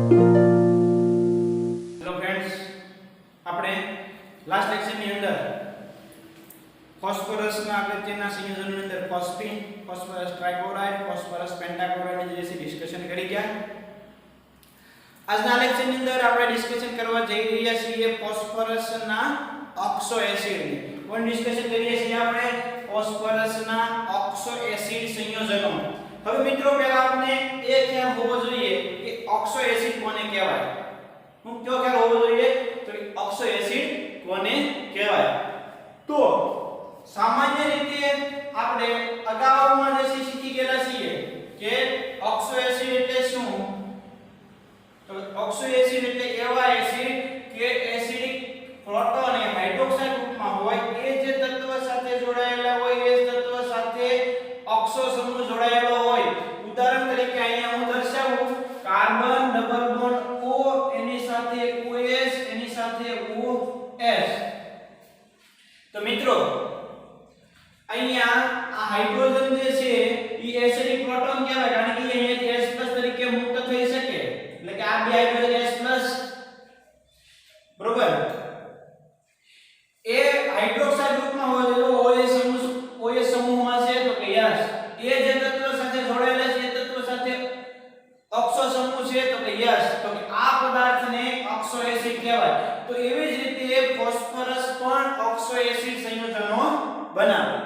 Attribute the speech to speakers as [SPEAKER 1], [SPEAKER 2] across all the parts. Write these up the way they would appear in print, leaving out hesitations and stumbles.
[SPEAKER 1] Hello friends, આપણે last લેક્ચરની અંદર ફોસ્ફરસના અગત્યના સંયોજનોની અંદર ફોસ્ફીન, ફોસ્ફરસ ટ્રાઇક્લોરાઇડ, ફોસ્ફરસ પેન્ટાક્લોરાઇડની જે છે ડિસ્કશન કરી ગયા. આજના લેક્ચરની અંદર આપણે ડિસ્કશન કરવા જઈ રહ્યા છીએ ફોસ્ફરસના ઓક્સો એસિડની. કોણ ડિસ્કશન કરીએ છીએ આપણે? ફોસ્ફરસના ઓક્સો એસિડ સંયોજનો. હવે મિત્રો પહેલા આપણે એ ખ્યાલ હોવો જોઈએ કે ઓક્સો એસિડ કોને કહેવાય. હું કયો ખ્યાલ હોવો જોઈએ તો ઓક્સો એસિડ કોને કહેવાય. તો સામાન્ય રીતે આપણે અગાઉમાં જે શીખી ગયેલા છીએ કે ઓક્સો એસિડ એટલે શું? તો ઓક્સો એસિડ એટલે એવા એસિડ કે એસિડિક પ્રોટોન એ હાઇડ્રોક્સાઇડ રૂપમાં હોય, એ જે તત્વ સાથે જોડાયેલા હોય એ તત્વ સાથે ઓક્સો સમૂહ જોડાયેલો હોય. ઉદાહરણ તરીકે અહીંયા હું દર્શાવું, કાર્બન ડબલ બોન્ડ O એની સાથે OS એની સાથે OS. તો મિત્રો અહીંયા આ હાઇડ્રોજન જે છે એ એસિડિક પ્રોટોન કહેવાય, કારણ કે અહીંયા S+ તરીકે મુક્ત થઈ શકે. એટલે કે આ બે હાઇડ્રોજન S+ બરોબર એ હાઇડ્રોક્સાઇડ રૂપમાં હોય તો OS સમૂહમાં છે તો કે યસ. એ જે તત્વ સાથે જોડાયેલા છે એ તત્વ સાથે ઓક્સો સમૂહ છે તો કે યસ. તો કે આ પદાર્થને ઓક્સો એસિડ કહેવાય. તો એવી જ રીતે ફોસ્ફરસ પણ ઓક્સો એસિડ સંયોજનો બનાવે.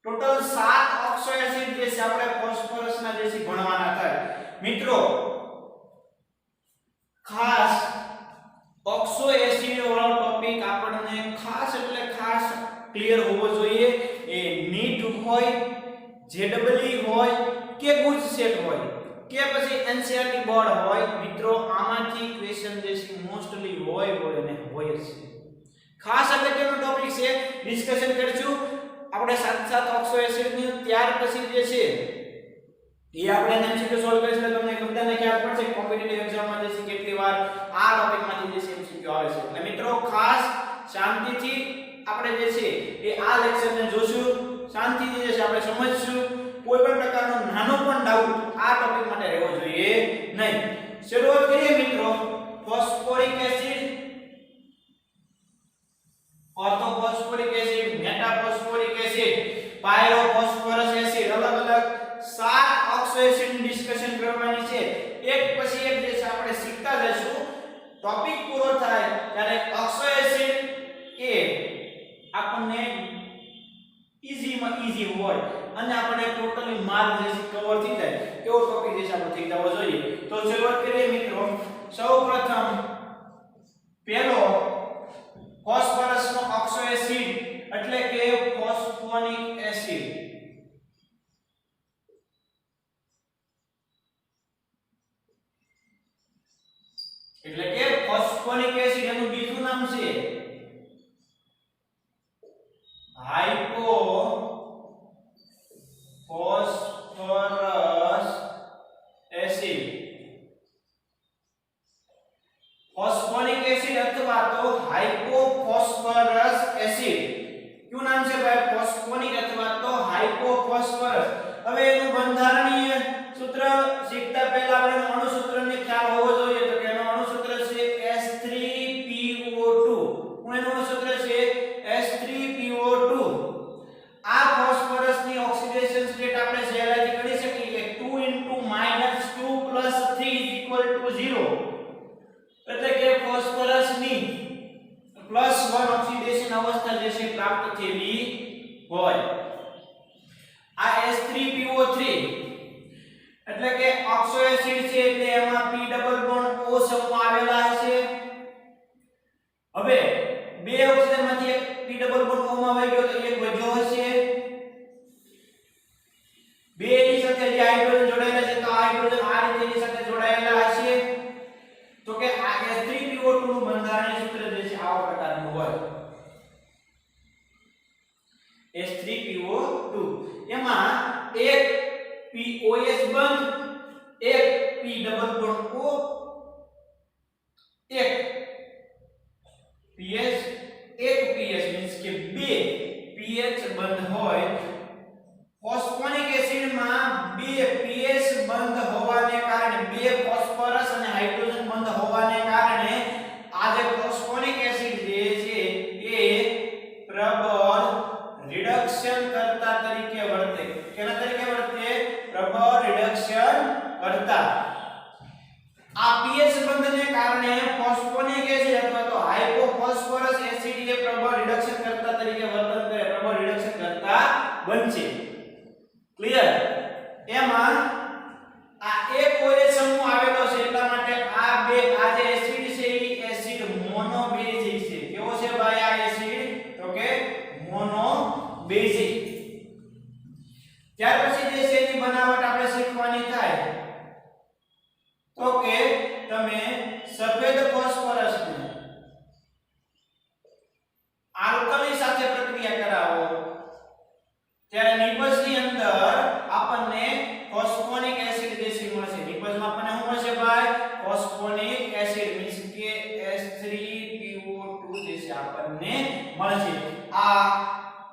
[SPEAKER 1] ટોટલ 7 ઓક્સો એસિડ જે છે આપણે ફોસ્ફરસના જે છે ભણવાના થાય. મિત્રો ખાસ ઓક્સો એસિડ વાળો ટોપિક આપણને ખાસ એટલે ખાસ ક્લિયર હોવો જોઈએ. એ નીટ હોય, જેડબલઈ હોય કે ગુજ સેટ હોય કે પછી એનસીઆરટી બોર્ડ હોય, મિત્રો આમાંથી ક્વેશ્ચન જે છે મોસ્ટલી હોય અને હોય જ છે. ખાસ અગત્યનો ટોપિક છે, ડિસ્કશન કરીશું આપણે 7 ઓક્સો એસિડની. ત્યાર પછી જે છે એ આપણે એમસીક્યુ સોલ્વ કરીશું એટલે તમને બધાને ખ્યાલ પડશે કોમ્પિટિટિવ એક્ઝામમાં જે છે કેટલી વાર આ ટોપિકમાંથી જે છે એમસીક્યુ આવે છે. એટલે મિત્રો ખાસ શાંતિથી આપણે જે છે એ આ લેક્ચરને જોશું, શાંતિથી જે છે આપણે સમજશું. કોઈ પણ પ્રકારનો નાનો પણ ડાઉટ આ ટોપિક માટે રહેવો જોઈએ નહીં. શરૂઆત કરીએ મિત્રો. Phosphoric acid, orthophosphoric acid, metaphosphoric acid, pyrophosphorus acid, અલગ અલગ 7 ઓક્સો એસિડની ડિસ્કશન કરવાની છે. એક પછી એક જે છે આપણે શીખતા જઈશું. ટોપિક પૂરો થાય ત્યારે ઓક્સો એસિડ એ આપણને ઈઝીમાં ઈઝી હોય અને આપણે ટોટલી માર્ક જે છે કવર થઈ જાય એવો ટોપિક જે છે આપણે થઈ જવો જોઈએ. તો શરૂઆત કરીએ મિત્રો. સૌપ્રથમ પહેલો ફોસ્ફરસનો ઓક્સો એસિડ એટલે કે ફોસ્ફોનિક એસિડ. એટલે કે ફોસ્ફોનિક એસિડ એનું બીજું નામ છે હાઇપોફોસ્ફરસ એસિડ. ફોસ્ફોનિક એસિડ અથવા તો હાઇપોફોસ્ફરસ એસિડ. શું નામ છે ભાઈ? ફોસ્ફોનિક અથવા તો હાઇપોફોસ્ફરસ. હવે એનું બંધારણીય સૂત્ર શીખતા પહેલા આપણે અણુસૂત્રને ખ્યાલ હોવો જોઈએ. તો કે એનું અણુસૂત્ર છે S3PO2. એનું અણુસૂત્ર છે S3PO2. આ ફોસ્ફરસની ઓક્સિડેશન સ્ટેટ આપણે સહેલાઈથી કરી શકીએ 2 * -2 + 3 = 0. એટલે કે ફોસ્ફરસની +1 ઓક્સિડેશન અવસ્થા જે છે પ્રાપ્ત થયેલી હોય. આ S3PO3 એટલે કે ઓક્સો એસિડ છે એટલે એમાં P ડબલ બોન્ડ O સમૂહ આવેલા હશે. હવે બે ઓક્સિજનમાંથી એક P ડબલ બોન્ડ O માં વહી ગયો તો એક વધ્યો હશે. બે ની સાથે જે હાઇડ્રોજન જોડાયેલા છે તો આ હાઇડ્રોજન આ રીતે એની સાથે જોડાયેલા હશે. તો કે આ S3PO2 નું બંધારણીય સૂત્ર જે છે આવા પ્રકારનું હોય. S3PO2 એમાં એક POS બંધ, એક P ડબલ બોન્ડ O, એક PS, એક PS મીન્સ કે બે PH બંધ હોય. ફોસ્ફોનિક એસિડમાં બે PS બંધ હોવાને કારણે બે ફોસ્ફરસ કરતા આ pH બંધને કારણે ફોસ્ફોનિક એસિડ અથવા તો હાઇપોફોસ્ફરસ એસિડ એ પ્રબળ રિડક્શન કરતા તરીકે વર્તન કરે, પ્રબળ રિડક્શન કરતા બનશે. ક્લિયર? એમાં આ એક OH સમૂહ આવેલો છે એટલા માટે આ બે આ જે એસિડ છે એ એસિડ મોનોબેઝિક છે. કેવો છે ભાઈ આ એસિડ? તો કે મોનોબેઝિક. ત્યાર પછી જે છે એની બનાવટ આપણે શીખવાની થાય તો કે તમે સફેદ ફોસ્ફરસને આલ્કલી સાથે પ્રક્રિયા કરાવો ત્યારે નિપજની અંદર આપણને ફોસ્ફોનિક એસિડ જે છે મળશે. નિપજમાં આપણને શું મળશે ભાઈ? ફોસ્ફોનિક એસિડ મીન્સ કે H3PO2 જે છે આપણને મળશે. આ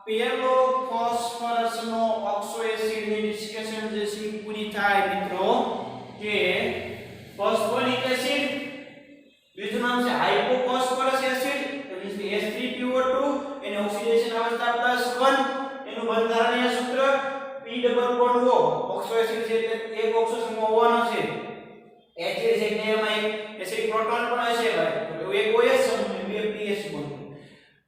[SPEAKER 1] પહેલો ફોસ્ફરસનો ઓક્સો એસિડની ડિસ્કશન જે છે પૂરી થાય મિત્રો કે ફોસ્ફોનિક એસિડ, બીજું નામ છે હાઇપોફોસ્ફરસ એસિડ મીન્સ કે H3PO2 એને ઓક્સિડેશન અવસ્થા +1 એનું બંધારણીય સૂત્ર P double bond O. Oxo acid છે એટલે એક ઓક્સો સમૂહ હોવાનો છે. H છે એટલે એમાં એક એસિડિક પ્રોટોન પણ હશે ભાઈ, તો એક OH સમૂહ બે pH બંધ.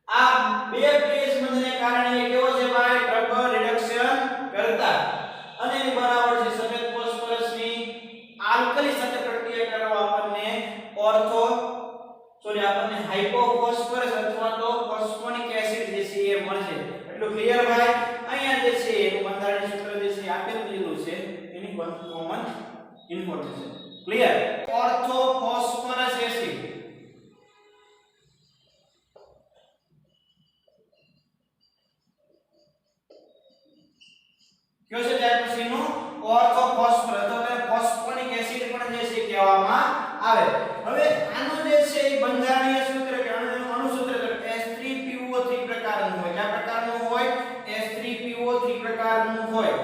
[SPEAKER 1] આ બે pH બંધને કારણે કેવો છે ભાઈ? પ્રબળ રિડક્શન કરતા અને એની બનાવટ છે સફેદ ફોસ્ફરસની આલ્કલી સાથે પ્રક્રિયા કરવા આપણને આપણને હાઇપોફોસ્ફરસ અથવા તો ફોસ્ફોનિક એસિડ જે છે એ મળશે. એટલું ક્લિયર ભાઈ? અહીંયા જે છે એનું બંધારણીય સૂત્ર જે છે આપેલું દીધું છે એની કોમન ઇન્ફોર્મેશન. ક્લિયર? ઓર્થોફોસ્ફરસ એસિડ કયો છે? ત્યાર પછીનું ઓર્થોફોસ્ફરસ અથવા ફોસ્ફોનિક એસિડ પણ જે છે કહેવામાં આવે. હવે આનું જે છે એ બંધારણીય સૂત્ર કે અણુસૂત્ર H3PO3 પ્રકારનું હોય. કયા પ્રકારનું હોય? H3PO3 પ્રકારનું હોય.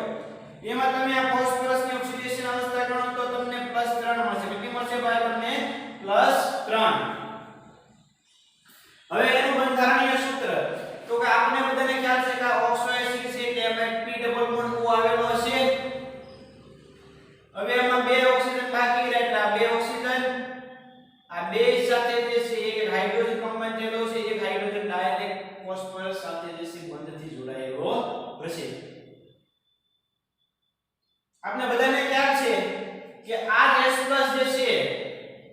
[SPEAKER 1] એમાં તમે આ ફોસ્ફરસની ઓક્સિડેશન અવસ્થા ગણો તો તમને +3 મળશે. કેટલી મળશે ભાઈ? તમને +3. હવે એનું બંધારણીય સૂત્ર તો કે આપણે બધાને ખ્યાલ છે કે આ ઓક્સો એસિડ છે એટલે એમાં P ડબલ બોન્ડ O આવેલો હશે. હવે એમાં બે ઓક્સિજન બાકી રહ્યા એટલે આ બે ઓક્સિજન આ બે સાથે જે છે એક હાઇડ્રોજન કમ્બાઈન થયેલો છે, એક હાઇડ્રોજન ડાયરેક્ટ ફોસ્ફરસ સાથે જે છે બંધથી જોડાયેલો હશે. આપણે બધાને ખ્યાલ છે કે આ H+ જે છે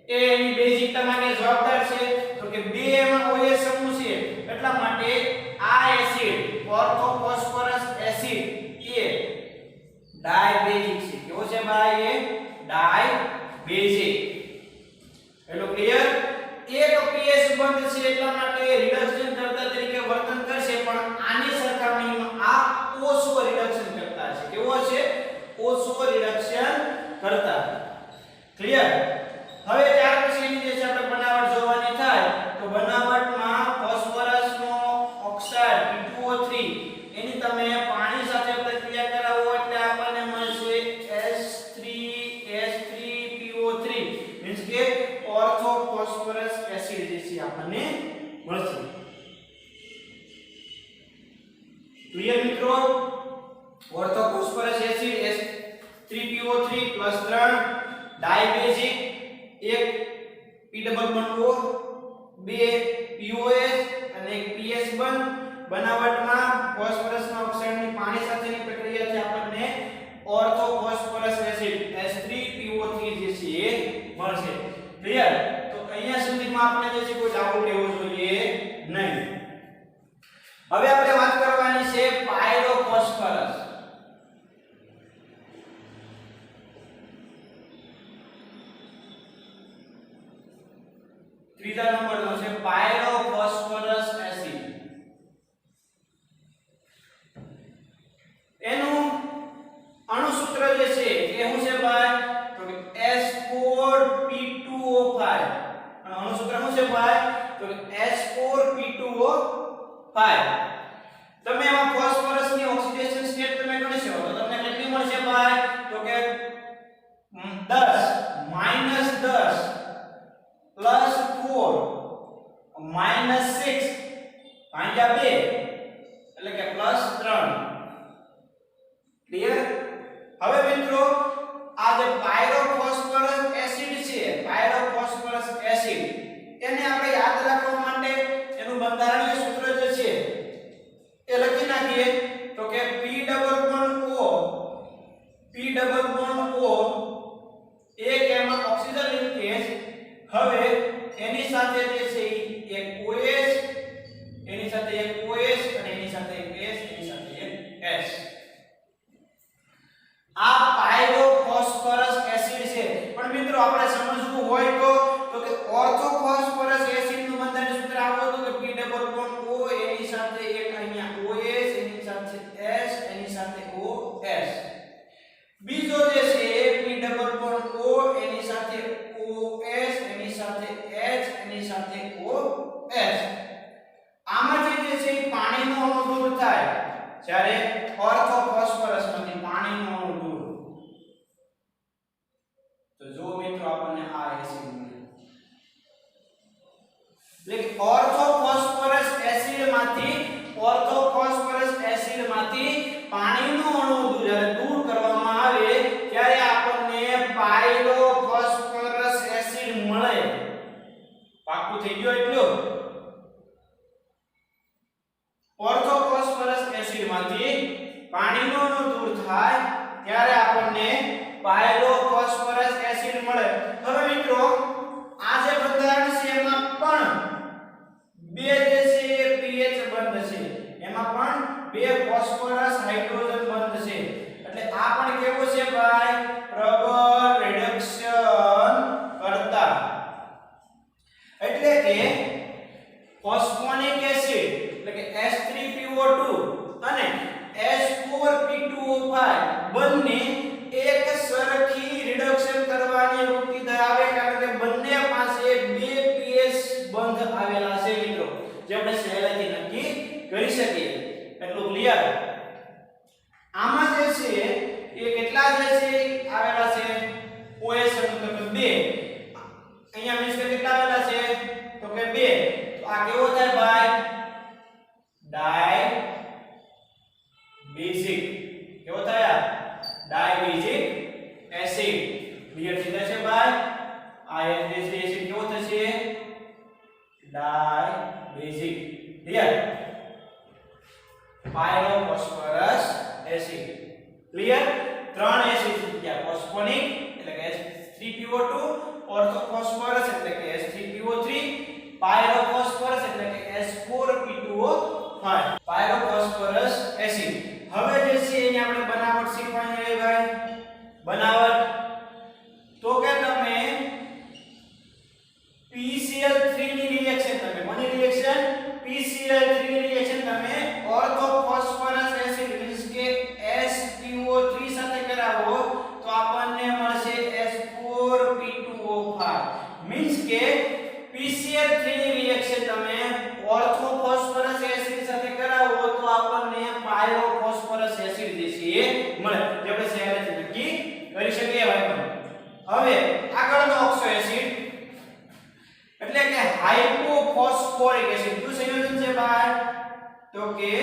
[SPEAKER 1] એ એની બેઝિકતા માટે જવાબદાર છે. તો કે બે એમાં OH સમૂહ છે એટલા માટે આ એસિડ ઓર્થોફોસ્ફરસ એસિડ એ ડાયબેઝિક છે. કેવો છે ભાઈ? એ ડાયબેઝિક. એટલું ક્લિયર? એક pH બંધ છે એટલા માટે રિડક્શન કરતા તરીકે વર્તન કરશે પણ આની સરખામણીમાં આ ઓછો રિડક્શન કરતા છે. કેવો છે? ઓછો રિડક્શન કરતા. ક્લિયર? હવે ત્યાર પછીની જે છે આપણે બનાવટ જોવાની થાય તો બનાવટમાં ફોસ્ફરસનો ઓક્સાઇડ P2O3 એની તમે પાણી સાથે પ્રક્રિયા કરાવો એટલે આપણને મળશે H3PO3 મીન્સ કે ઓર્થોફોસ્ફરસ એસિડ જે છે આપણને મળશે. ક્લિયર મિત્રો? ઓર્થોફોસ્ફરસ એસિડ H3PO3 +3 ડાયબેઝિક, એક P ડબલ બોન્ડ O, બે POH અને એક pH બંધ. બનાવટમાં ફોસ્ફરસના ઓક્સાઇડની પાણી સાથેની પ્રક્રિયાથી આપણને ઓર્થોફોસ્ફરસ એસિડ H3PO3 જે છે એ મળશે. ક્લિયર? તો અહીંયા સુધીમાં આપણે જે છે કોઈ ડાઉટ લેવો જોઈએ નહીં. હવે આપણે વાત કરવાની છે પાયરોફોસ્ફરસ. ત્રીજા નંબરનો છે પાયરોફોસ્ફરસ એસિડ. એનું અણુસૂત્ર જે છે એ શું છે ભાઈ? તો કે H4P2O5. અને અણુસૂત્ર શું છે ભાઈ? તો કે H4P2O5. તમે આમાં ફોસ્ફરસની ઓક્સિડેશન સ્ટેટ તમે ગણશો તો તમને કેટલી મળશે ભાઈ? તો કે 10 -10 +4 -6 / 2 એટલે કે +3. ક્લિયર? હવે મિત્રો આ જે પાયરો હવે એની સાથે જે છે એક OH, એની સાથે એક OH અને એની સાથે એક S, એની સાથે એક S. આ પાયરોફોસ્ફરસ એસિડ છે. પણ મિત્રો આપણે સમજવું હોય તો કે ઓર્થોફોસ્ફરસ એસિડ નું બંધારણ સૂત્ર આવું હતું કે P ડબલ બોન્ડ O, એની સાથે એક અહીંયા OH, એની સાથે S, એની સાથે OS. બીજો જે છે P ડબલ બોન્ડ O, એની સાથે OS, એની સાથે H, એની સાથે OS. આમાંથી જે છે પાણીનો અણુ દૂર થાય જ્યારે ઓર્થોફોસ્ફરસમાંથી પાણીનો અણુ દૂર. તો જો મિત્રો આપણને આ એસિડ મળે એટલે કે ઓર્થોફોસ્ફરસ એસિડમાંથી પાણીનો અણુ જ્યારે દૂર કરવામાં આવે ત્યારે આપણને પાયરોફોસ્ફરસ એસિડ મળે. પાક્કું થઈ ગયું એટલું? ઓર્થોફોસ્ફરસ એસિડમાંથી પાણીનો અણુ દૂર થાય ત્યારે આપણને પાયરોફોસ્ફરસ એસિડ મળે. હવે મિત્રો આ જે બંધારણ છે એમાં પણ બે જે છે pH બંધ છે, એમાં પણ બે ફોસ્ફરસ હાઇડ્રોજન બંધ છે. એટલે આ પણ કેવું છે ભાઈ? પ્રબળ રિડક્શન કરતા. એટલે કે ફોસ્ફોનિક એસિડ એટલે કે H3PO2 અને H4P2O5 બંને એક સરખી રિડક્શન કરવાની વૃત્તિ ધરાવે, કારણ કે બંને પાસે બે pH બંધ આવેલા છે મિત્રો, જે આપણે સહેલાઈથી નક્કી કરી શકીએ. એટલું ક્લિયર? આમાં જે છે એ કેટલા જે છે આવેલા છે OH અણુ તો 2. અહીંયા મીન્સ કે કેટલા આવેલા છે તો કે 2. તો આ કેવો થાય ભાઈ? ડાયબેઝિક. કેવો થાય? ડાયબેઝિક એસિડ. ક્લિયર થઈ જશે ભાઈ? આ એસિડ કેવો થશે? ડાયબેઝિક. ક્લિયર? પાયરોફોસ્ફરસ એસિડ. ક્લિયર? ત્રણ એસિડ ગયા: ફોસ્ફોનિક એટલે કે H3PO2, ઓર્થોફોસ્ફરસ એટલે કે H3PO3, પાયરોફોસ્ફરસ એટલે કે H4P2O5. પાયરોફોસ્ફરસ એસિડ. હવે જે છે એની આપણે બનાવટ શીખવાની રહી ભાઈ. બનાવટ તો કે તમે PCl3 ની રિએક્શન, તમે કોની રિએક્શન? PCl3 ની રિએક્શન તમે ઓર્થોફોસ્ફરસ એસિડ મીન્સ કે SPO3 સાથે કરાવો તો આપણને મળશે H4P2O5. મીન્સ કે PCl3 ની રિએક્શન તમે ઓર્થોફોસ્ફરસ એસિડ સાથે કરાવો તો આપણને પાયરોફોસ્ફરસ એસિડ જે છે એ મળે, જે આપણે સહેલાઈથી નક્કી કરી શકીએ ભાઈ. હવે આગળનો ઓક્સો એસિડ એટલે કે હાઇપોફોસ્ફોરિક એસિડ. શું સંયોજન છે ભાઈ? તો કે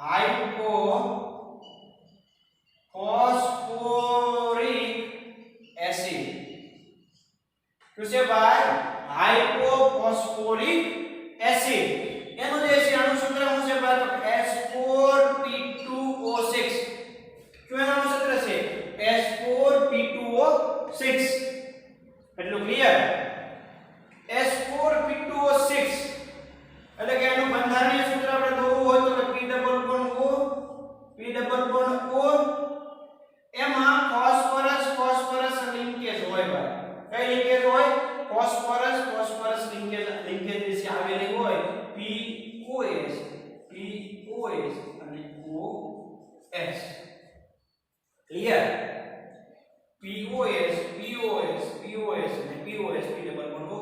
[SPEAKER 1] હાઇપોફોસ્ફોરિક એસિડ. શું છે ભાઈ? હાઇપોફોસ્ફોરિક એસિડ. એનું જે છે અણુ સૂત્ર શું છે ભાઈ? તો H4P2O6. શું એનું અણુ સૂત્ર છે? H4P2O6. એટલું ક્લિયર? H4P2O6 એટલે કે એનું બંધારણીય સૂત્ર આપણે દોરવું હોય તો કે P ડબલ બોન્ડ O, એમાં ફોસ્ફરસ લિંકેજ હોય ભાઈ. કઈ લિંકેજ હોય? ફોસ્ફરસ લિંકેજ જે આવેલી હોય POS અને OS. ક્લિયર? POS અને POS, P double bond O.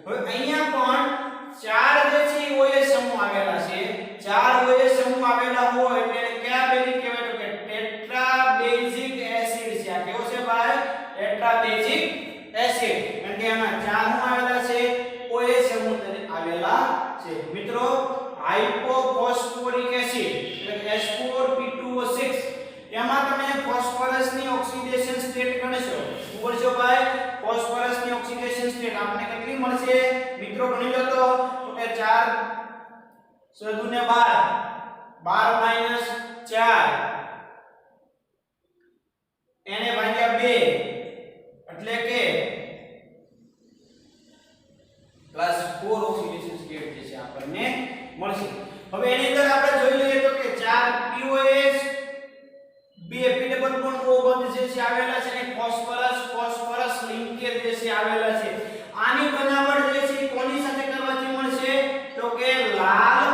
[SPEAKER 1] હવે અહીંયા પણ ચાર જે છે OH સમૂહ આવેલા છે. ચાર OH સમૂહ આવેલા હોય એટલે કયા બેઝિક કહેવાય? તો કે ટેટ્રાબેઝિક એસિડ છે. આ કેવો છે ભાઈ? ટેટ્રાબેઝિક એસિડ. કારણ કે એમાં ચાર શું આવેલા છે? OH સમૂહ આવેલા છે. મિત્રો હાઇપોફોસ્ફોરિક એસિડ એટલે કે H4P2O6 એમાં તમે ફોસ્ફરસની ઓક્સિડેશન સ્ટેટ ગણશો. શું ગણશો ભાઈ? ફોસ્ફરસની ઓક્સિડેશન સ્ટેટ આપણે કેટલી મળશે મિત્રો? ગણી લો તો કે 4 * 12 - 4 એને ભાગ્યા 2 એટલે કે હવે એની અંદર આપણે જોઈ લઈએ તો કે 4 POH, બે P ડબલ બોન્ડ O બંધ જે છે આવેલા છે અને ફોસ્ફરસ લિંકેજ જે છે આવેલા છે. આની બનાવટ જે છે કોની સાથે કરવાથી મળશે તો કે લાલ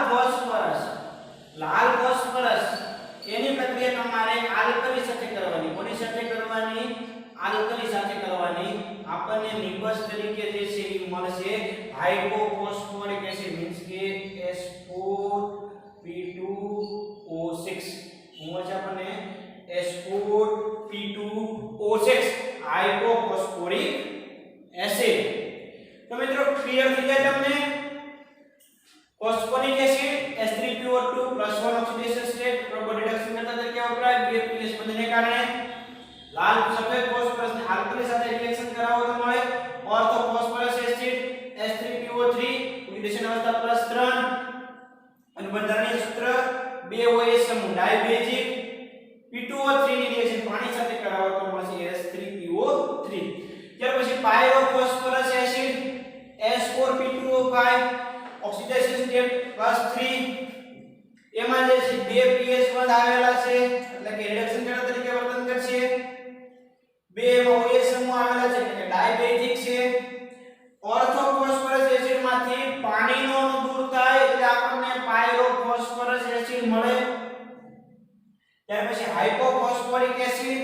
[SPEAKER 1] ફોસ્ફરસ એની પ્રક્રિયા તમારે આલ્કલી સાથે કરવાની. કોની સાથે કરવાની? આલ્કલી સાથે કરવાની. આપણને નિબસ તરીકે જે છે એ મળશે હાઇપોફોસ્ફોરિક એસિડ મીન્સ કે H4P2O6. મળશે આપણને H4P2O6 હાઇપોફોસ્ફોરિક એસિડ. તો મિત્રો ક્લિયર થઈ જાય તમને? Phosphoric acid H3PO2 +1 oxidation state proper reduction method તરીકે વપરાય. બે પીએચ બંધને કારણે લાલ સફેદ ફોસ્ફરસ ને આલ્કલી સાથે રિએક્શન કરાવો તો મળે ortho phosphorus acid H3PO3 oxidation અવસ્થા +3 અને બંધારણીય સૂત્ર 2OH સમૂહ ડાયબેઝિક P2O3 ની રિએક્શન પાણી સાથે કરાવો તો મળશે H3PO3. ત્યાર પછી પાયરોફોસ્ફરસ એસિડ H4P2O5 ઓક્સિડેશન સ્ટેટ +3. એમાં જે છે બે pH બંધ આવેલા છે એટલે કે રિડક્શન મેથડ તરીકે વર્તન કરશે. બે OH સમૂહ આવેલા છે એટલે કે ડાયબેઝિક છે. ઓર્થોફોસ્ફરસ એસિડ માંથી પાણીનો અણુ દૂર થાય એટલે આપણને પાયરોફોસ્ફરસ એસિડ મળે. ત્યાર પછી હાઇપોફોસ્ફોરિક એસિડ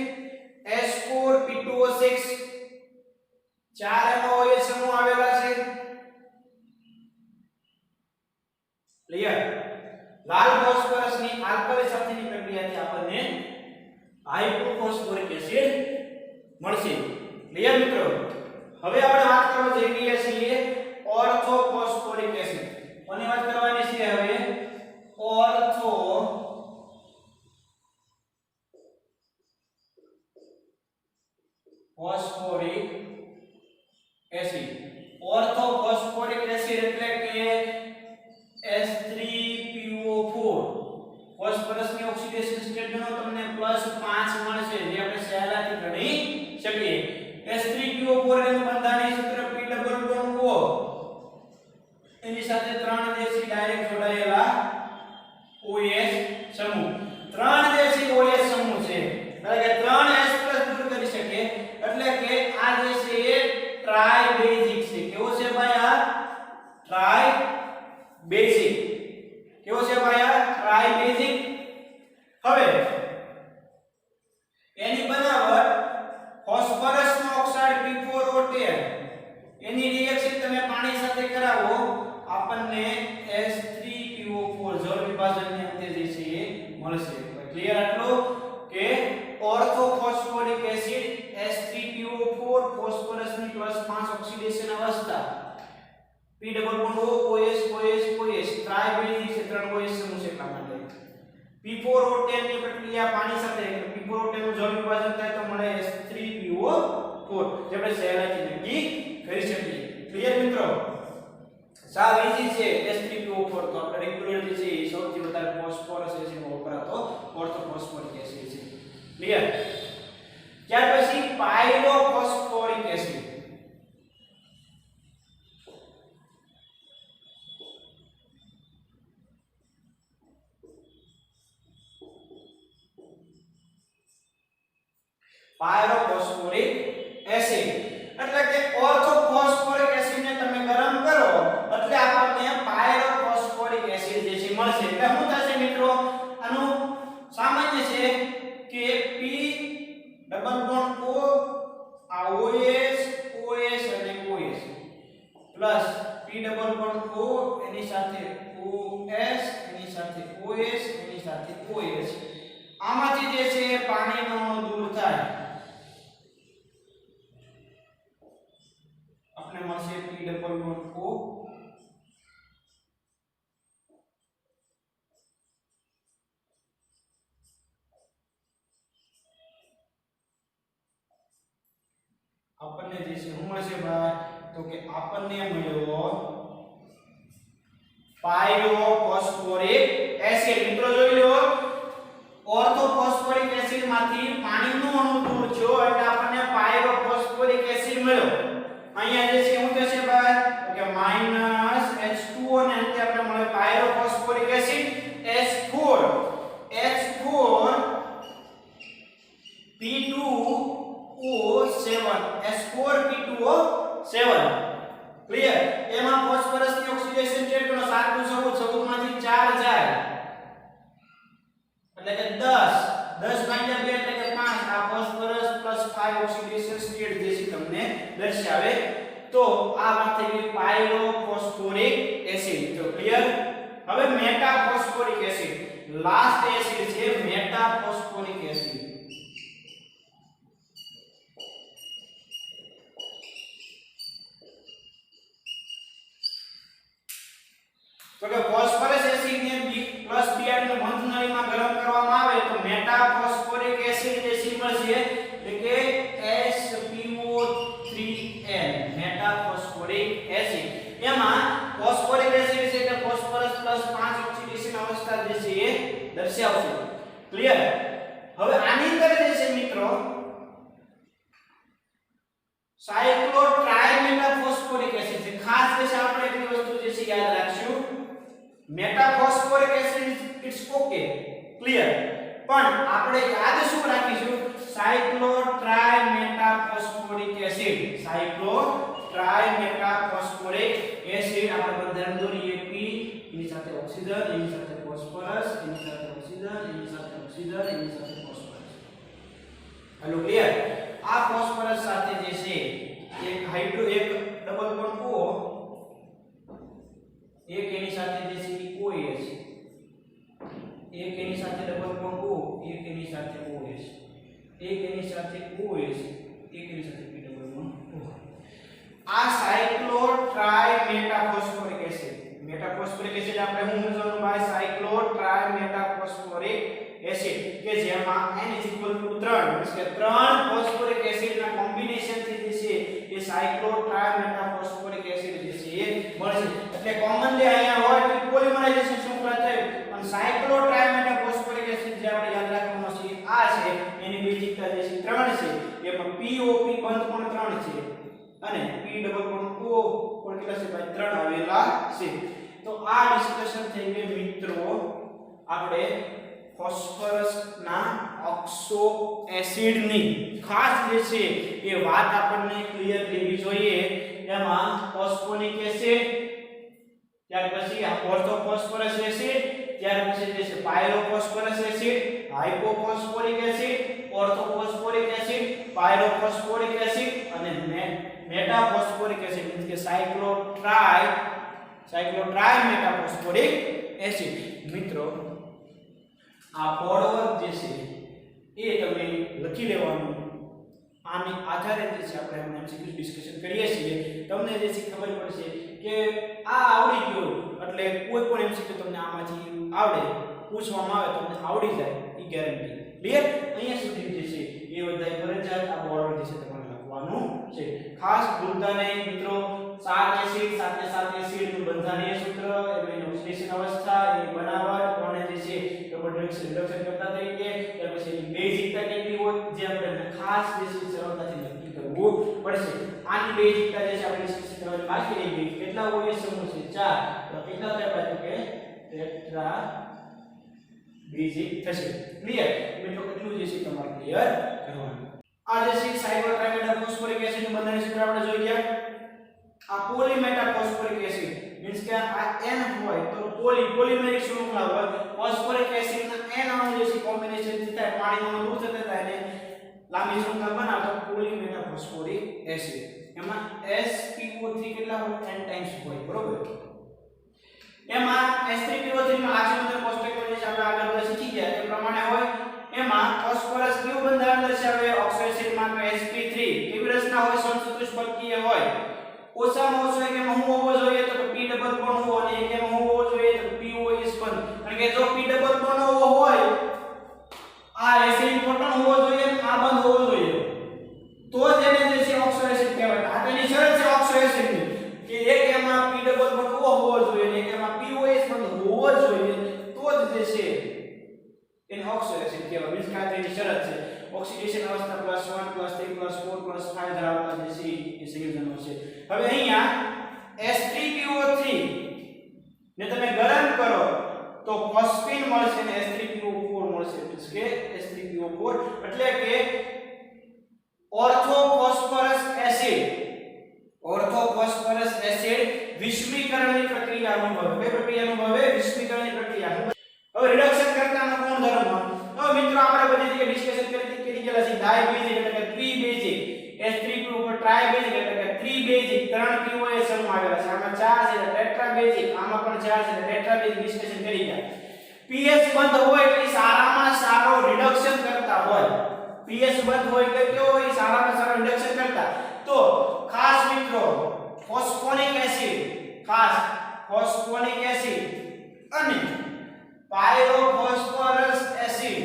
[SPEAKER 1] H4P2O6 ચાર એમાં OH સમૂહ આવેલા છે. ક્લિયર? લાલ ફોસ્ફરસ ની આલ્કલી સાથેની પ્રક્રિયાથી આપણને હાઇપોફોસ્ફોરિક એસિડ મળશે. ક્લિયર મિત્રો? હવે આપણે વાત કરવા જઈ રહ્યા છીએ ઓર્થોફોસ્ફોરિક એસિડ. કોની વાત કરવાની છે હવે? ઓર્થોફોસ્ફોરિક એસિડ. ઓર્થોફોસ્ફોરિક એસિડ એટલે કે H3PO4 ફોસ્ફરસ ની ઓક્સિડેશન સ્ટેટ ગણો તમને +5 મળશે જે આપણે સહેલાઈથી ગણી શકીએ. H3PO4 એનું બંધારણીય સૂત્ર P ડબલ બોન્ડ O એની સાથે 3 જે છે ડાયરેક્ટ જોડાયેલા OH સમૂહ. 3 જે છે OH સમૂહ છે એટલે કે 3 H+ દૂર કરી શકે એટલે કે આ જે છે એ ટ્રાઇબેઝિક છે. કેવો છે ભાઈ? આ ટ્રાઇબેઝિક. કેવો છે ભાઈ? આ ટ્રાઇબેઝિક. હવે એની બનાવટ ફોસ્ફરસનો ઓક્સાઇડ P4O10 એની રિએક્શન તમે પાણી સાથે કરાવો આપણને H3PO4 જળ વિભાજનની અંતે જે છે એ મળશે. ક્લિયર? આટલું કે ઓર્થોફોસ્ફોરિક એસિડ H3PO4 ફોસ્ફરસની +5 ઓક્સિડેશન અવસ્થા P ડબલ બોન્ડ OH ટ્રાઇબેઝિક છે. 3 OH સમૂહ છે એટલા માટે. P4O10 ની પ્રક્રિયા પાણી સાથે P4O10 નું જળ વિભાજન થાય તો મળે H3PO4 જે આપણે સહેલાઈથી નક્કી કરી શકીએ. ક્લિયર મિત્રો? સાવ ઈઝી છે. H3PO4 તો આપણે રેગ્યુલર જે છે સૌથી વધારે ફોસ્ફરસ એસિડમાં વપરાતો ઓર્થોફોસ્ફોરિક એસિડ છે. ક્લિયર? ત્યાર પછી પાયરોફોસ્ફોરિક એસિડ. પાયરોફોસ્ફોરિક એસિડ એટલે કે ઓર્થોફોસ્ફોરિક એસિડ ને તમે ગરમ કરો એટલે આપણને પાયરોફોસ્ફોરિક એસિડ જે છે મળશે. એટલે શું થશે મિત્રો? આનું સામાન્ય છે કે P ડબલ બોન્ડ O આ OH અને OH plus P double bond O એની સાથે OS એની સાથે OH એની સાથે OH આમાંથી જે છે પાણીનો અણુ દૂર થાય આપણે મળશે P ડબલ બોન્ડ O આપણને જે છે શું મળશે ભાઈ? તો કે આપણને મળ્યો પાયરોફોસ્ફોરિક એસિડ. મિત્રો જોઈ લો ઓર્થોફોસ્ફોરિક એસિડ માંથી પાણીનો અણુ દૂર થયો એટલે આપણને પાયરોફોસ્ફોરિક એસિડ મળ્યો. અહીંયા જે છે શું થશે ભાઈ? તો કે -H2O ને અંતે આપણે મળે પાયરોફોસ્ફોરિક એસિડ H4P2O7 ક્લિયર એમાં ફોસ્ફરસ ની ઓક્સિડેશન સ્ટેટ ગણો 7 નું 14 માંથી 4 જાય એટલે કે 10 ભાગ્યા 2 એટલે કે 5 આ ફોસ્ફરસ પ્લસ 5 ઓક્સિડેશન સ્ટેટ જે છે તમને દર્શાવે તો આ વાત થઈ ગઈ પાયરોફોસ્ફોરિક એસિડ તો ક્લિયર હવે મેટાફોસ્ફોરિક એસિડ લાસ્ટ એસિડ છે મેટાફોસ્ફોરિક એસિડ તો કે ફોસ્ફરસ એસિડ ને પ્લસ Br ને બંધનળીમાં ગરમ કરવામાં આવે તો મેટાફોસ્ફોરિક એસિડ જે છે મળશે એટલે કે SPO3N મેટાફોસ્ફોરિક એસિડ એમાં ફોસ્ફોરિક એસિડ છે એટલે ફોસ્ફરસ પ્લસ 5 ઓક્સિડેશન અવસ્થા જે છે એ દર્શાવશે ક્લિયર હવે આની અંદર જે છે મિત્રો સાયક્લોટ્રાયમેટાફોસ્ફોરિક એસિડ છે ખાસ જે છે આપણે એટલી વસ્તુ જે છે યાદ રાખશું મેટાફોસ્ફોરિક એસિડ ઇટ્સ ઓકે ક્લિયર પણ આપણે યાદ શું રાખીશું સાયક્લોટ્રાયમેટાફોસ્ફોરિક એસિડ સાયક્લોટ્રાયમેટાફોસ્ફોરિક એસિડ આપણે બંધારણ દોરીએ P એની સાથે ઓક્સિજન એની સાથે ફોસ્ફરસ એની સાથે ઓક્સિજન એની સાથે ઓક્સિજન એની સાથે ફોસ્ફરસ હેલો ક્લિયર આ ફોસ્ફરસ સાથે જે છે એક હાઇડ્રો એક ડબલ બોન્ડ O એક એની સાથે જે છે OH એક એની સાથે ડબલ બોન્ડ O એક એની સાથે OH એક એની સાથે OH એક એની સાથે P ડબલ બોન્ડ O આ સાયક્લોટ્રાયમેટાફોસ્ફોરિક એસિડ મેટાફોસ્ફોરિક એસિડ આપણે શું સમજવાનું ભાઈ સાયક્લોટ્રાયમેટાફોસ્ફોરિક એસિડ કે જેમાં N = 3 એટલે કે 3 ફોસ્ફોરિક એસિડના કોમ્બિનેશન થી જે છે એ સાયક્લોટ્રાયમેટાફોસ્ફોરિક એસિડ જે છે એ મળશે એટલે કોમનલી અહીંયા હોય તો પોલિમરાઇઝેશન શૃંખલા થઈ અને સાયક્લોટ્રાયમેટાફોસ્ફોરિક એસિડ જે આપણે યાદ રાખવાનું છે આ છે એની બેઝિકતા જે છે 3 છે એમાં POP બંધ પણ 3 છે અને P ડબલ બોન્ડ O પણ કેટલા છે ભાઈ 3 આવેલા છે તો આ ડિસ્કશન થઈ ગઈ મિત્રો આપણે ફોસ્ફરસ ના ઓક્સો એસિડ ની ખાસ જે છે એ વાત આપણને ક્લિયર લેવી જોઈએ એમાં ફોસ્ફોનિક એસિડ ત્યાર પછી આ ઓર્થોફોસ્ફરસ એસિડ ત્યાર પછી જે છે પાયરોફોસ્ફરસ acid હાઇપોફોસ્ફોરિક acid orthophosphoric acid પાયરોફોસ્ફોરિક acid અને મેટાફોસ્ફોરિક એસિડ એટલે કે સાયક્લોટ્રાયમેટાફોસ્ફોરિક એસિડ મિત્રો આ કોડવર્ક જે છે એ તમે લખી લેવાનું આની આધારે જે છે આપણે એમસીક્યુ ડિસ્કશન કરીએ છીએ તમને જે છે ખબર પડશે કે આ આવડી ગયો એટલે કોઈ પણ એમસીક્યુ તમને આમાંથી આવડે પૂછવામાં આવે તમને આવડી જાય એ ગેરંટી ક્લિયર અહીંયા સુધી જે છે એ બધાય ફરજિયાત આ બોર્ડર જે છે તમારે લખવાનું છે ખાસ ભૂલતા નહીં મિત્રો 7 એસિડ સાથે એસિડ નું બંધારણીય સૂત્ર એની ઓક્સિડેશન અવસ્થા એની બનાવટ અને જે છે રિડક્શન કરતા તરીકે ત્યાર પછી એની બેઝિકતા કેટલી હોય જે આપણે ખાસ જે છે સરળતાથી નક્કી કરવું પડશે આની બેઝિકતા જે છે આપણે ડિસ્કસ કરવાની બાકી રહી ગઈ કેટલા હોય સમૂહ છે 4 તો કેટલા થાય તો કે ટેટ્રા બેઝિક થશે ક્લિયર મિત્રો કેટલું જે છે તમારે ક્લિયર કરવાનું આ જે છે સાયક્લોટ્રાયમેટાફોસ્ફોરિક એસિડ નું બંધારણીય સૂત્ર આપણે જોઈ ગયા આ પોલીમેટાફોસ્ફોરિક એસિડ મીન્સ કે આ N હોય તો પોલિમેરિક શૃંખલા હોય ફોસ્ફોરિક એસિડ ના N અણુ જે છે કોમ્બિનેશન થી થાય પાણીનો અણુ દૂર થતા થાય ને લાંબી શૃંખલા બનાવતો પોલીમેટાફોસ્ફોરિક એસિડ એમાં SPO3 કેટલા હોય 10 ટાઈમ્સ હોય બરોબર એમાં S3PO3 માં આચરણ કોષ્ટકમાં જે આપણે આગળ બધા શીખી ગયા તે પ્રમાણે હોય એમાં ફોસ્ફરસ કેવું બંધારણ દર્શાવે ઓક્સો એસિડ માં sp3 કેવી રચના હોય સમચતુષ્ફલકીય હોય ઓછામાં ઓછો એક એમાં હું હોવો જોઈએ તો P ડબલ બોન્ડ હોવો અને એક એમાં હું હોવો જોઈએ તો POH બંધ કારણ કે જો P ડબલ બોન્ડ હોય આ એસિડ પ્રોટોન હોવો જોઈએ આ બંધ હોવો જોઈએ તો જ એને જે છે ઓક્સો એસિડ કહેવાય આ તેની શરત છે ઓક્સો એસિડ ની કે એક એમાં P ડબલ બોન્ડ હોવો જોઈએ અને એક એમાં POH બંધ હોવો જોઈએ તો જ જે છે એને ઓક્સો એસિડ કહેવાય મીન્સ કે તેની શરત છે ઓક્સિડેશન અવસ્થા +1 +3 +4 +5 ધરાવતા જે છે એ સંયોજનો છે હવે અહીંયા S3PO3 ને તમે ગરમ કરો તો ફોસ્ફીન મળશે અને S3PO4 મળશે એટલે કે S3PO4 એટલે કે ઓર્થોફોસ્ફરસ એસિડ વિસ્મીકરણની પ્રક્રિયા અનુભવે. કઈ પ્રક્રિયા અનુભવે? વિસ્મીકરણની પ્રક્રિયા. હવે રિડક્શન કરતાનો ગુણધર્મ. હવે મિત્રો આપણે બધી જગ્યાએ ડિસ્કશન કરી ગયેલા છે. ડાયબેઝિક એટલે કે ત્રિબેઝિક, H3 ઉપર ટ્રાઇબેઝિક એટલે કે ત્રિબેઝિક, 3 POS આવેલા છે. આમાં 4 છે એટલે ટેટ્રાબેઝિક, આમાં પણ 4 છે એટલે ટેટ્રાબેઝિક ડિસ્કશન કરી ગયા. pH બંધ હોય એટલે સારામાં સારો રિડક્શન કરતા હોય. pH બંધ હોય એટલે કેવો હોય? સારામાં સારો રિડક્શન કરતા. તો ખાસ મિત્રો ફોસ્ફોનિક એસિડ અને પાયરોફોસ્ફરસ એસિડ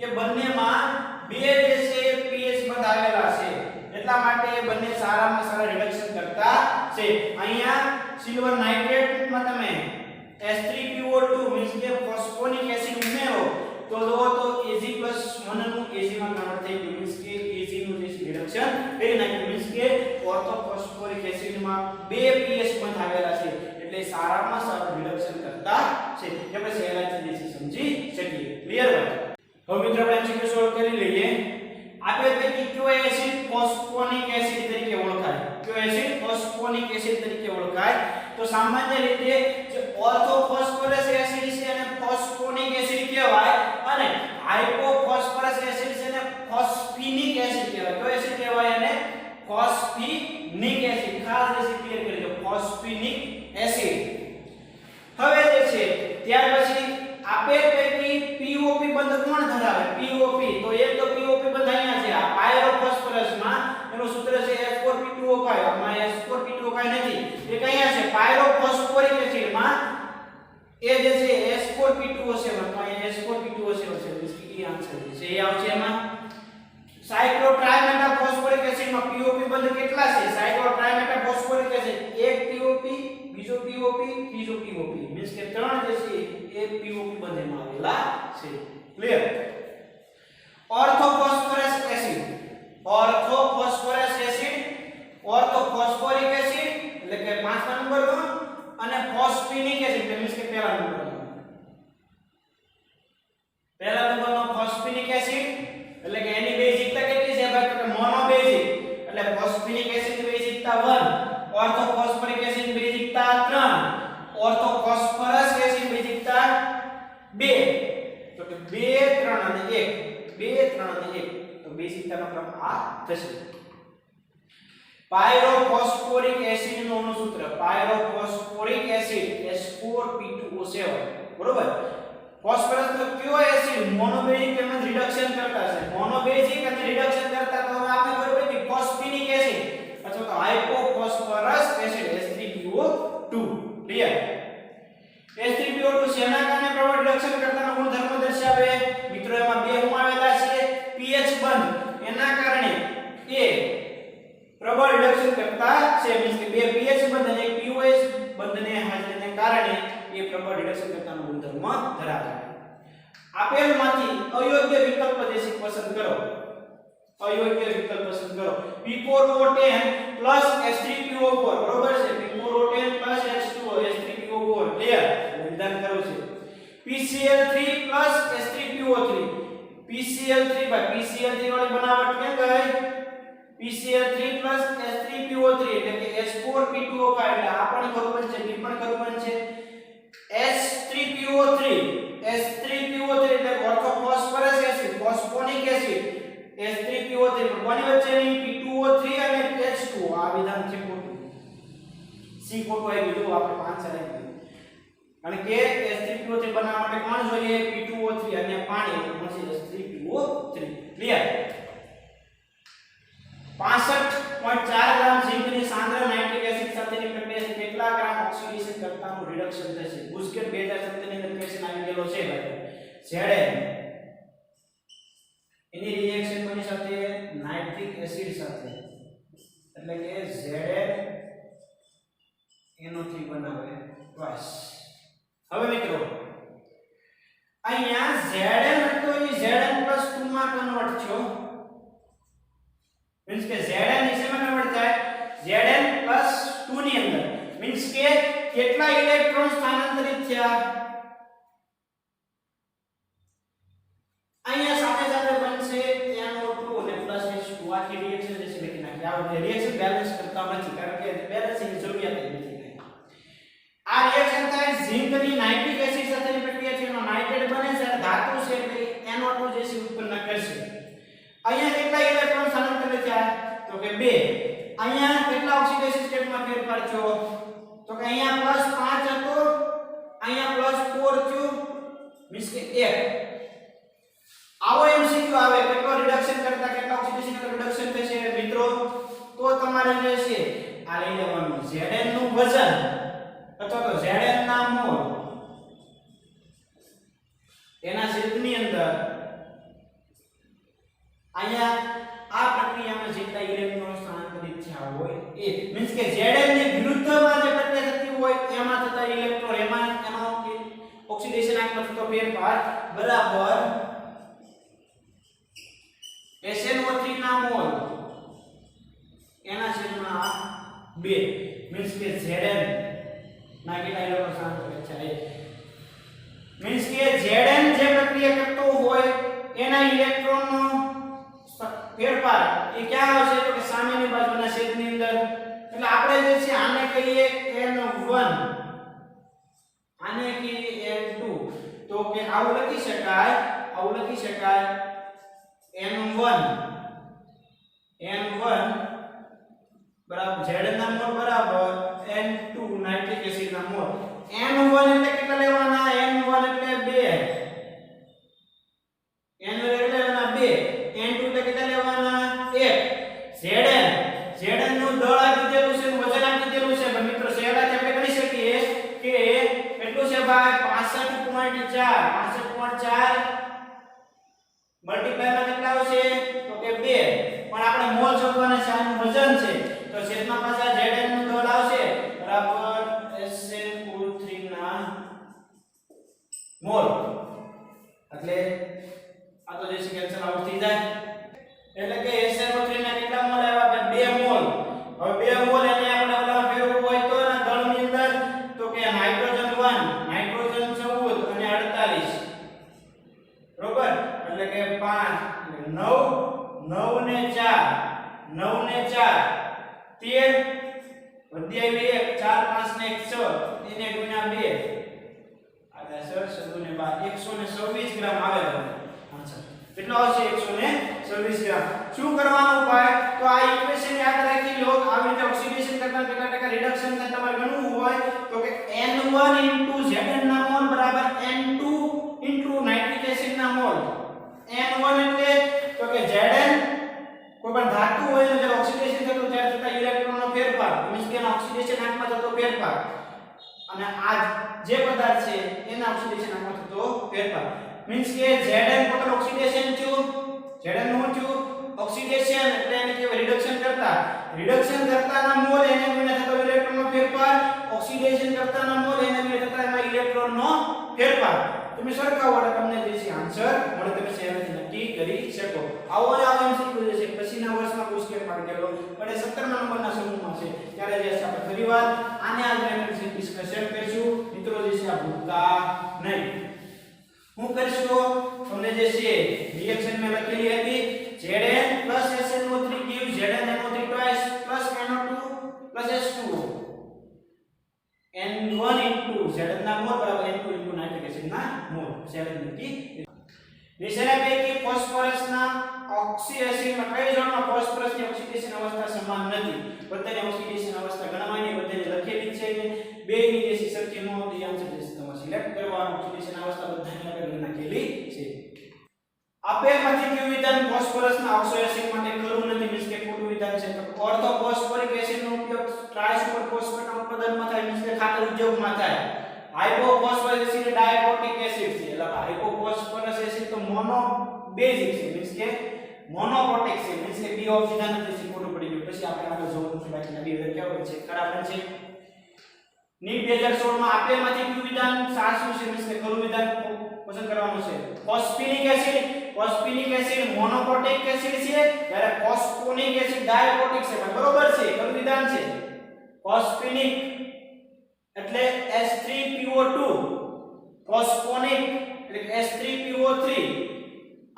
[SPEAKER 1] એ બંનેમાં બે જે છે pH બંધ આવેલા છે. એટલા માટે એ બંને સારામાં સારા રિડક્શન કરતા છે. અહીંયા સિલ્વર નાઇટ્રેટમાં તમે H3PO2 મીન્સ કે ફોસ્ફોનિક એસિડ ઉમેરો તો જો તો Ag+1 નું Ag માં કન્વર્ટ થઈ ગયું. મીન્સ કે Ag નું જે રિડક્શન કરી નાખ્યું. મીન્સ કે ઓર્થોફોસ્ફોરિક એસિડમાં બે pH બંધ આવેલા છે એટલે સારામાં સારું રિડક્શન કરતા છે. આપણે સહેલાઈથી જે સમજી શકીએ. ક્લિયર વાત? હવે મિત્રો આપણે MCQ સોલ્વ કરી લઈએ. આપેલ પૈકી કયો એસિડ ફોસ્ફોનિક એસિડ તરીકે ઓળખાય? કયો એસિડ ફોસ્ફોનિક એસિડ તરીકે ઓળખાય? તો સામાન્ય રીતે જે ઓર્થોફોસ્ફરસ એસિડ છે એને ફોસ્ફોનિક એસિડ કહેવાય અને હાઇપોફોસ્ફરસ એસિડ છે એને ફોસ્ફિનિક એસિડ કહેવાય. કયો એસિડ કહેવાય? એને ફોસ્ફિનિક એસિડ. ખાસ રીતે ક્લિયર કરી દો, ફોસ્ફિનિક એસિડ. હવે જે છે ત્યાર પછી આપેલ પૈકી POP બંધ કોણ ધરાવે? POP તો એક તો POP બંધ અહીંયા છે આ પાયરોફોસ્ફરસ માં એનું સૂત્ર છે H4P2O5. આમાં H4P2O5 નથી. એ કયા છે? પાયરોફોસ્ફોરિક એસિડ માં એ જે છે H4P2O7 માં H4P2O7 છે. એ આન્સર છે. એ આવશે એમાં. સાયક્લોટ્રાઇમેટાફોસ્ફોરિક એસિડ માં POP બંધ કેટલા છે? સાયક્લોટ્રાઇમેટાફોસ્ફોરિક એસિડ એક POP, બીજો POP, ત્રીજો POP. મીન્સ કે ત્રણ જે છે એ POP બંધમાં આવેલા છે. ક્લિયર? ઓર્થોફોસ્ફોરસ એસિડ, ઓર્થોફોસ્ફોરિક એસિડ એટલે કે 5મા નંબરનો અને ફોસ્ફિનિક એસિડ મીન્સ કે પહેલા નંબરનો ફોસ્ફિનિક એસિડ એટલે કે એની બેઝિકતા કેટલી છે ભાઈ? તો મોનોબેઝિક એટલે ફોસ્ફિનિક એસિડ બેઝિકતા 1, ઓર્થોફોસ્ફોરિક એસિડ બેઝિકતા 3, ઓર્થોફોસ્ફરસ એસિડ બેઝિકતા 2. તો કે 2 3 અને 1 તો બેઝિકતાનો ક્રમ આ થશે. પાયરોફોસ્ફોરિક એસિડ નું અણુસૂત્ર પાયરોફોસ્ફોરિક એસિડ H4P2O7. બરોબર? ફોસ્ફરસ તો કયો એસિડ? મોનોબેઝિક તેમજ રિડક્શન કરતા છે. મોનોબેઝિક અને રિડક્શન કરતા તો આપણે ખબર પડી કે ફોસ્ફિનિક એસિડ અથવા તો હાઇપોફોસ્ફરસ એસિડ H3PO2. ક્લિયર? H3PO2 શેના કારણે પ્રબળ રિડક્શન કરતાનો ગુણધર્મ દર્શાવે? મિત્રો એમાં બે હું આવેલા છે pH બંધ. એના કારણે એ પ્રબળ રિડક્શન કરતા છે. મીન્સ કે બે pH બંધ અને એક POS બંધને હાજરીને કારણે એ પ્રબળ રિડક્શન કરતાનો ગુણધર્મ ધરાવે છે. આપેલમાંથી અયોગ્ય વિકલ્પ જે છે પસંદ કરો. P4O10 H3PO4. બરોબર છે? P4O10 H2O H3PO4. ક્લિયર? વિધાન કરું છે. PCl3 H3PO3. PCl3 વાળી બનાવટ કેમ કહે? PCl3 H3PO3 એટલે કે H4P2O5 એટલે આ પણ ખબર છે, બી પણ ખબર છે. H3PO3 એટલે ઓર્થોફોસ્ફરસ એસિડ, ફોસ્ફોનિક એસિડ H3PO3 કોની વચ્ચેની? P2O3 અને H2O. આ વિધાન છે ખોટું. સી ખોટું આવી ગયું. આપણે 5 આવી ગયું. કારણ કે H3PO3 બનાવવા માટે કોણ જોઈએ? P2O3 અને પાણી એટલે મળશે H3PO3. ક્લિયર? 65.4 ગ્રામ ઝિંકની સાંદ્ર નાઇટ્રિક એસિડ સાથેની પ્રક્રિયાથી કેટલા ગ્રામ ઓક્સિડેશન કરતાનું રિડક્શન થશે? ગુસ્કેટ 2017 ની અંદર ક્વેશ્ચન આવી ગયેલો છે ભાઈ. Zn એની રિએક્શન કોની સાથે? નાઇટ્રિક એસિડ સાથે. એટલે કે ZnNO3 બનાવે ટ્વાઇસ. હવે મિત્રો અહીંયા Zn હતો એ Zn+2 માં કન્વર્ટ થયો. मींस के Zn શેમાં કન્વર્ટ થાય? Zn+2 ની અંદર. मींस કે કેટલા ઇલેક્ટ્રોન સ્થાનાંતરિત થયા? અહીંયા સાથે સાથે બનશે NO2 અને +H2. આખી રિએક્શન રિએક્શન બેલેન્સ કરતા નથી કારણ કે બેલેન્સિંગની જરૂરિયાત જ નથી કઈ. આ રિએક્શન થાય ઝિંકની નાઇટ્રિક એસિડ સાથેની પ્રક્રિયા છે એમાં નાઇટ્રેટ બને છે અને ધાતુ છે એટલે NO2 જેસી ઉત્પન્ન કરશે. અહીંયા કેટલા ઇલેક્ટ્રોન સ્થાનાંતરિત થયા તો કે 2. અહીંયા કેટલા ઓક્સિડેશન સ્ટેટમાં ફેરફાર થયો તો કે અહીંયા +5 હતો અહીંયા +4 થયું મીન્સ કે 1. આવો MCQ આવે કેટલો રિડક્શન કરતા કેટલા ઓક્સિડેશન કરતા રિડક્શન થશે મિત્રો તો તમારે જે છે આ લઈ લેવાનું Zn નું વજન અથવા તો Zn ના મોલ એના છેદની અંદર અહીંયા આ પ્રક્રિયામાં જેટલા ઇલેક્ટ્રોન સ્થાનાંતરિત થયા હોય એ મીન્સ કે Zn ની વિરુદ્ધમાં જે પ્રક્રિયા થતી હોય એમાં થતા ઇલેક્ટ્રોન એમાં એનો ઓક્સિડેશન આંકમાં થતો ફેરફાર બરાબર SnO3 ના મોલ એના છેદમાં 2 મીન્સ કે Zn ના કેટલા ઇલેક્ટ્રોન સ્થાનાંતરિત થયા મીન્સ કે Zn જે પ્રક્રિયા કરતો હોય એના ઇલેક્ટ્રોનનો ફેરફાર એ ક્યાં આવશે તો કે સામેની બાજુના છેદની અંદર. એટલે આપણે જે છે આને કહીએ N1 આને કહીએ N2 તો કે આવું લખી શકાય N1 બરાબર Zn ના મોલ બરાબર N2 નાઇટ્રિક એસિડ ના મોલ. N1 એટલે કેટલા લેવાના N1 એટલે 2 N1 એટલે લેવાના 2 N2 એટલે કેટલા લેવાના 1. Zn નું દળ આપી દીધેલું છે વજન આપી દીધેલું છે પણ મિત્રો સહેલાઈથી આપણે ગણી શકીએ કે કેટલું છે ભાઈ 65.4 મલ્ટીપ્લાય માં કેટલા આવશે તો કે 2 પણ આપણે મોલ શોધવાના છે આનું વજન છે તો છેદમાં પાછા Zn નું દળ આવશે બરાબર SnO3 ના મોલ એટલે આ તો જે છે કેન્સલ આઉટ થઈ જાય એટલે કે SnO3 ના કેટલા મોલ આવ્યા ભાઈ 2 મોલ. હવે 2 મોલ એને આપણે ઓલામાં ફેરવવું હોય તો એના દળની અંદર તો કે નાઇટ્રોજન 1 નાઇટ્રોજન 14 અને 48 બરોબર એટલે કે 5 9 ને 4 13 વધી આવી 1 4 5 ને 6 એને ગુણ્યા 2 આગળ સર સદુને બાદ 126 ગ્રામ આવે આન્સર કેટલો આવશે 126 ગ્રામ. શું કરવાનું ભાઈ તો આ ઇક્વેશન યાદ રાખી લો આવી રીતે ઓક્સિડેશન કરતા કેટલા ટકા રિડક્શન થાય તમારે ગણવું હોય તો કે N1 Zn ના મોલ બરાબર N2 નાઇટ્રિક એસિડ ના મોલ. N1 એટલે તો કે Zn કોઈ પણ ધાતુ હોય ને જ્યારે ઓક્સિડેશન થતું ત્યારે થતા ઇલેક્ટ્રોનનો ફેરફાર મીન્સ કે એના ઓક્સિડેશન આંકમાં થતો ફેરફાર અને આ જે પદાર્થ છે એના ઓક્સિડેશન આંકમાં થતો ફેરફાર મીન્સ કે Zn પોતાનું ઓક્સિડેશન થયું Zn નું થયું ઓક્સિડેશન એટલે એને કહેવાય રિડક્શન કરતાના મોલ એને ગુણ્યા થતો ઇલેક્ટ્રોનનો ફેરફાર ઓક્સિડેશન કરતાના મોલ એને ગુણ્યા થતા એમાં ઇલેક્ટ્રોનનો ફેરફાર. તમે સરખાવો એટલે તમને જે છે આન્સર મળે તમે સહેલાઈથી નક્કી કરી શકો. આવો MCQ જે છે પછીના વર્ષમાં પુષ્કળ માંગેલો અને 17મા નંબરના સમૂહમાં છે ત્યારે જે છે આપણે ફરીવાર આને આગળ ડિસ્કશન કરીશું. મિત્રો જે છે આ ભૂલતા નહીં. હું કરશું તમને જે છે રિએક્શન મે લખેલી હતી Zn SnO3 give ZnNO3 twice plus NO2 plus H2O N1 Zn ના મોલ બરાબર N2 નાઇટ્રિક એસિડ ના મોલ. Zn ની નીચેના પૈકી ફોસ્ફરસના ઓક્સી એસિડમાં કઈ ઝોનમાં ફોસ્ફરસની ઓક્સિડેશન અવસ્થા સમાન નથી. બધાની ઓક્સિડેશન અવસ્થા ગણવાની બધાની લખેલી છે બેની જે સરખી નો હોતી આન્સર જે તમારે સિલેક્ટ કરવાનો ઓક્સિડેશન અવસ્થા બધાની આપણે લખેલી છે. આપેલમાંથી કયું વિધાન ફોસ્ફરસના ઓક્સો એસિડ માટે ખરું નથી મીન્સ કે ખોટું વિધાન છે તો ઓર્થો ફોસ્ફોરિક એસિડનો ઉપયોગ ટ્રાય સુપર ફોસ્ફેટના ઉત્પાદનમાં થાય મીન્સ કે ખાતર ઉદ્યોગમાં થાય. હાઇપોફોસ્ફરસ એસિડ ડાયકોટિક એસિડ છે એટલે હાઇપોફોસ્ફરસ એસિડ તો મોનો બેઝિક છે મીન્સ કે મોનોકોટિક છે મીન્સ કે બી ઓફ વિધાન નથી ખોટું પડી ગયું. પછી આપણે આગળ જોવાનું છે બાકીના બે કેવું છે ખરાબ છે. નીટ 2016 માં આપેલમાંથી કયું વિધાન સાચું છે મીન્સ કે ખરું વિધાન પસંદ કરવાનું છે. ફોસ્ફેનિક એસિડ મોનોકોટિક એસિડ છે જ્યારે ફોસ્ફોનિક એસિડ ડાયકોટિક છે બરોબર છે ખરું વિધાન છે. ફોસ્ફેનિક એટલે H3PO2 ફોસ્ફોનિક એટલે H3PO3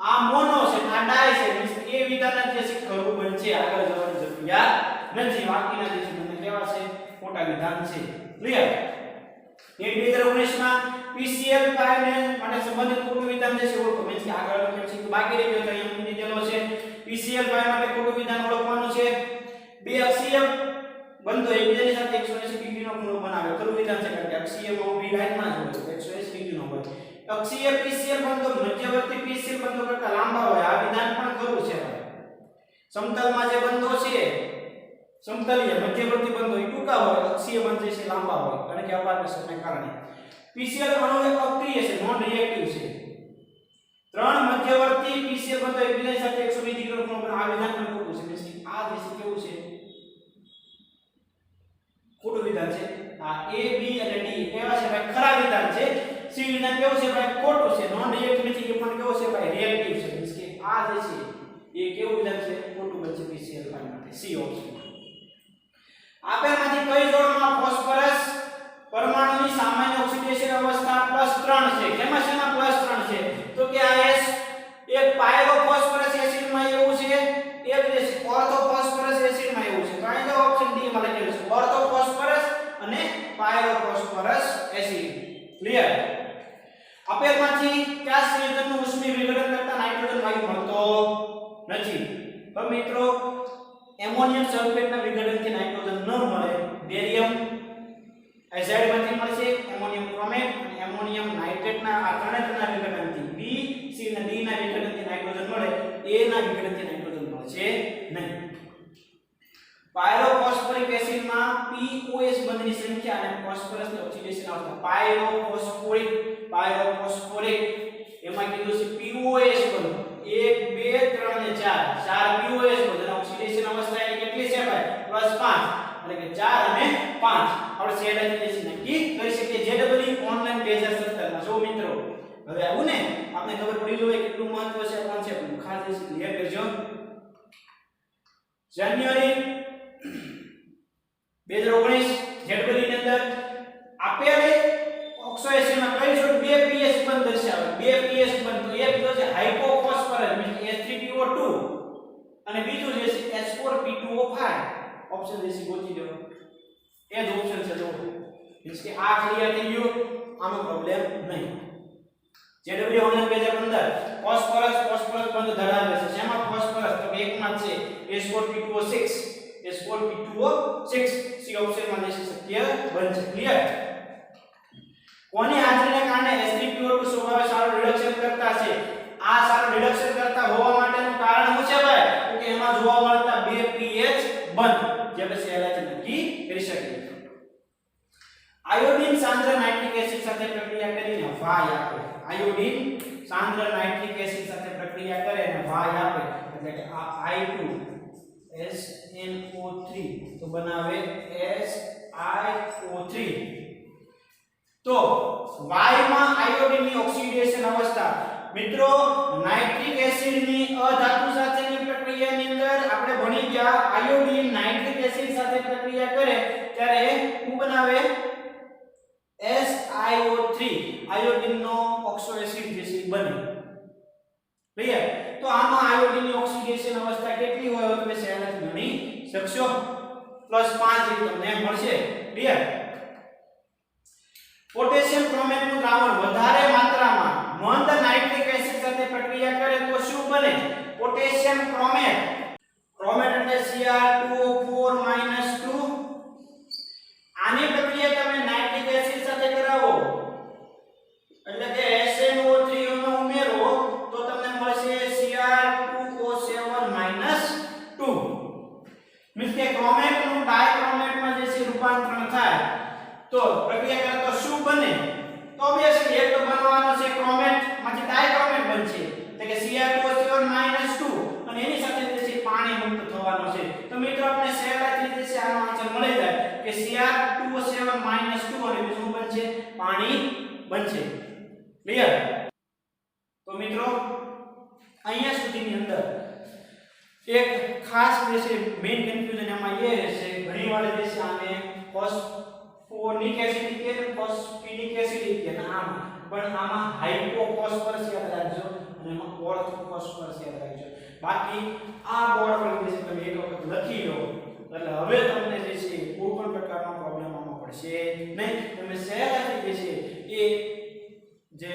[SPEAKER 1] આ મોનો છે આ ડાય છે મીન્સ એ વિધાન જે છે ખરું બનશે, આગળ જવાની જરૂરિયાત નથી. બાકીના જે છે મને કેવા છે ખોટા વિધાન છે. ક્લિયર? 1 માં PCl5 ને માટે સંબંધિત ખોટું વિધાન જે છે ઓળખો. મીન્સ કે આગળ લખેલું છે બાકી રહી ગયો તો અહીંયા મૂકી દીધેલો છે. PCl5 માટે ખોટું વિધાન ઓળખવાનું છે. બે અક્ષીય બંધો એકબીજાની સાથે 180 ડિગ્રીનો ખૂણો બનાવે. ખરું વિધાન છે કારણ કે અક્ષીયમાં ઊભી લાઈનમાં જ હોય 180 ડિગ્રીનો હોય. અક્ષીય PCl બંધો મધ્યવર્તી PCl બંધો કરતા લાંબા હોય. આ વિધાન પણ ખરું છે ભાઈ. સમતલમાં જે બંધો છે સમતલીય મધ્યવર્તી બંધો એ ટૂંકા હોય, અક્ષીય બંધ છે લાંબા હોય કારણ કે અપાકર્ષણને કારણે. PCl અણુ એક અક્રિય છે, નોન રિએક્ટિવ છે. ત્રણ મધ્યવર્તી PCl બંધો એકબીજાની સાથે 120 ડિગ્રીનો ખૂણો બનાવે. આ વિધાન પણ ખોટું છે. મીન્સ કે આ જે છે કેવું છે ખોટું વિધાન છે. આ A B અને D કેવા છે ભાઈ ખરા વિધાન છે. C વિધાન કેવું છે ભાઈ ખોટું છે, નોન રિએક્ટિવ નથી, એ પણ કેવું છે ભાઈ રિએક્ટિવ છે. મીન્સ કે આ જે છે એ કેવું વિધાન છે ખોટું બનશે PCl5 માટે. C option. આપેલમાંથી કઈ જોડમાં ફોસ્ફરસ પરમાણુની સામાન્ય ઓક્સિડેશન અવસ્થા +3 છે? કેમાં શેમાં +3 છે? તો કે આ S એક પાયરોફોસ્ફરસ એસિડમાં એવું છે, એક જે ઓર્થોફોસ્ફરસ એસિડમાં એવું છે. તો અહીં તો ઓપ્શન D માં લખેલું છે ઓર્થોફોસ્ફરસ અને પાયરોફોસ્ફરસ એસિડ. ક્લિયર? આપેલમાંથી કયા સંયોજનનું ઉષ્મીય વિઘટન કરતા નાઇટ્રોજન વાયુ મળતો નથી? તો મિત્રો એમોનિયમ સલ્ફેટના વિઘટનથી નાઇટ્રોજન ન મળે. બેરિયમ એઝાઇડ માંથી મળશે, એમોનિયમ ક્રોમેટ અને એમોનિયમ નાઇટ્રેટના આ ત્રણેયના વિઘટનથી B, C અને D ના વિઘટનથી નાઇટ્રોજન મળે. A ના વિઘટનથી નાઇટ્રોજન મળશે નહીં. પાયરોફોસ્ફોરિક એસિડમાં POS બંધની સંખ્યા અને ફોસ્ફરસની ઓક્સિડેશન અવસ્થા. પાયરોફોસ્ફોરિક એમાં કીધું છે POS બંધ 1 2 3 ને 4 POS બંધ અને ઓક્સિડેશન અવસ્થા એની કેટલી છે ભાઈ +5 એટલે કે 4 અને 5 આપણે સહેલાઈથી નક્કી કરી શકીએ. JEE ઓનલાઈન 2017 માં. જો મિત્રો હવે આવું ને આપને ખબર પડી જોઈએ કેટલું મહત્વ છે કોન્સેપ્ટનું. ખાસ ક્લિયર કરજો. જાન્યુઆરી 2019 JEE ની અંદર આપેલ 180 માં કઈ જોડ 2 pH બંધ દર્શાવે. 2 pH બંધ તો એક તો છે હાઇપોફોસ્ફરસ મીન્સ H3PO2 અને બીજું જે છે H4P2O5. ઓપ્શન જે છે ગોતી લો. એ જ ઓપ્શન છે. જો મીન્સ કે આ ક્લિયર થઈ ગયું, આનો પ્રોબ્લેમ નહીં. JEE ઓનલાઈન 2015 ફોસ્ફરસ બંધ ધરાવે છે. શેમાં ફોસ્ફરસ? તો એકમાં છે H4P2O6 C ઓપ્શનમાં જે સત્ય બનશે. ક્લિયર? કોની હાજરીને કારણે H3PO2 સ્વભાવે સારું રિડક્શન કરતા છે? આ સારું રિડક્શન કરતા હોવા માટેનું કારણ શું છે ભાઈ? તો કે એમાં જોવા મળતા 2 pH બંધ જે આપણે સહેલાઈથી નક્કી કરી શકીએ. આયોડિન સાંદ્ર નાઇટ્રિક એસિડ સાથે પ્રક્રિયા કરીને વાય આપે. આયોડિન સાંદ્ર નાઇટ્રિક એસિડ સાથે પ્રક્રિયા કરે અને વાય આપે એટલે કે આ I2SNO3 તો બનાવે SiO3. તો Y માં આયોડિનની ઓક્સિડેશન અવસ્થા. મિત્રો નાઇટ્રિક એસિડની અધાતુ સાથેની પ્રક્રિયાની અંદર આપણે ભણી ગયા આયોડિન નાઇટ્રિક એસિડ સાથે પ્રક્રિયા કરે ત્યારે શું બનાવે SiO3 આયોડિનનો ઓક્સો એસિડ જે છે બને. ક્લિયર? તો આમાં આયોડિનની ઓક્સિડેશન અવસ્થા કેટલી હોય તમે સહેલાઈથી ગણી શકશો. +5 તમને મળશે. ક્લિયર? પોટેશિયમ ક્રોમેટનું દ્રાવણ વધારે માત્રામાં મંદ નાઇટ્રિક એસિડ સાથે પ્રક્રિયા કરે તો શું બને? પોટેશિયમ ક્રોમેટ. ક્રોમેટ એટલે Cr2O4 2. આની પ્રક્રિયા તમે નાઇટ્રિક એસિડ સાથે કરાવો એટલે કે SNO3 નો ઉમેરો તો તમને મળશે Cr2O7 2. મીન્સ કે ક્રોમેટ નું ડાયક્રોમેટમાં જે છે રૂપાંતરણ થાય તો પ્રક્રિયા કરે તો શું બને? તો ઓબવિયસલી એક તો બનવાનો છે ક્રોમેટ માંથી ડાયક્રોમેટ બનશે એટલે કે Cr2O7 2 અને એની સાથે જે છે પાણી મુક્ત થવાનો છે. તો મિત્રો આપણે સહેલાઈથી જે છે આનો આન્સર મળી જાય કે Cr2O7 2 અને શું બનશે? પાણી બનશે. ક્લિયર? તો મિત્રો અહીંયા સુધીની અંદર એક ખાસ જે છે મેઇન કન્ફ્યુઝન એમાં એ છે ઘણીવાર જે છે આને ફોસ્ફોનિક એસિડ કે ફોસ્ફેનિક એસિડ કે નામ પણ આમાં હાઇપોફોસ્ફરસ યાદ રાખજો અને એમાં ઓર્થોફોસ્ફરસ યાદ રાખજો. બાકી આ બોર્ડ પર જે છે તમે એક વખત લખી લો એટલે હવે તમને જે છે કોઈ પણ પ્રકારનો પ્રોબ્લેમ આમાં પડશે નહીં. તમે સહેલાઈથી જે છે એ જે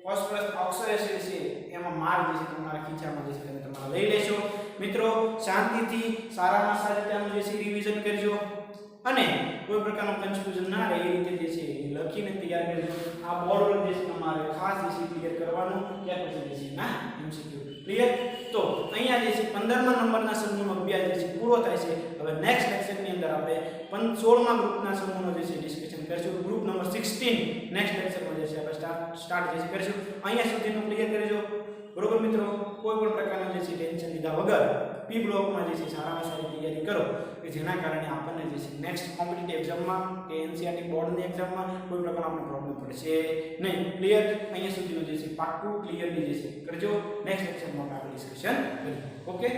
[SPEAKER 1] ફોસ્ફરસ ઓક્સાઇડ છે એમાં માર જે છે તમારા ખીચામાં જે છે તમે તમારા લઈ લેશો. મિત્રો શાંતિથી સારામાં સારી રીતે આનું જે છે રિવિઝન કરજો અને કોઈ પ્રકારનો કન્ફ્યુઝન ના રહે એ રીતે જે છે એ લખીને તૈયાર કરજો. આ બોર્ડ પર જે છે તમારે ખાસ જે છે ક્લિયર કરવાનું ત્યાર પછી જે છે ના એમસીક્યુ ક્લિયર. તો અહીંયા જે છે 15મા નંબરના સમૂહનો અભ્યાસ જે છે પૂરો થાય છે. હવે નેક્સ્ટ લેક્ચરની અંદર આપણે 16મા ગ્રુપના સમૂહનો જે છે ડિસ્કશન કરીશું. ગ્રુપ નંબર 16 નેક્સ્ટ લેક્ચરમાં જે છે આપણે સ્ટાર્ટ જે છે કરીશું. અહીંયા સુધીનું ક્લિયર કરજો. બરોબર મિત્રો, કોઈ પણ પ્રકારનો જે છે ટેન્શન લીધા વગર પી બ્લોકમાં જે છે સારામાં સારી તૈયારી કરો કે જેના કારણે આપણને જે છે નેક્સ્ટ કોમ્પિટિટિવ એક્ઝામમાં કે એનસીઆરટી બોર્ડની એક્ઝામમાં કોઈ પ્રકારનો આપણે પ્રોબ્લેમ પડશે નહીં. ક્લિયર. અહીંયા સુધીનું જે છે પાક્કું ક્લિયરલી જે છે કરજો. નેક્સ્ટ લેક્ચરમાં આપણે ડિસ્કશન કરીએ. ઓકે.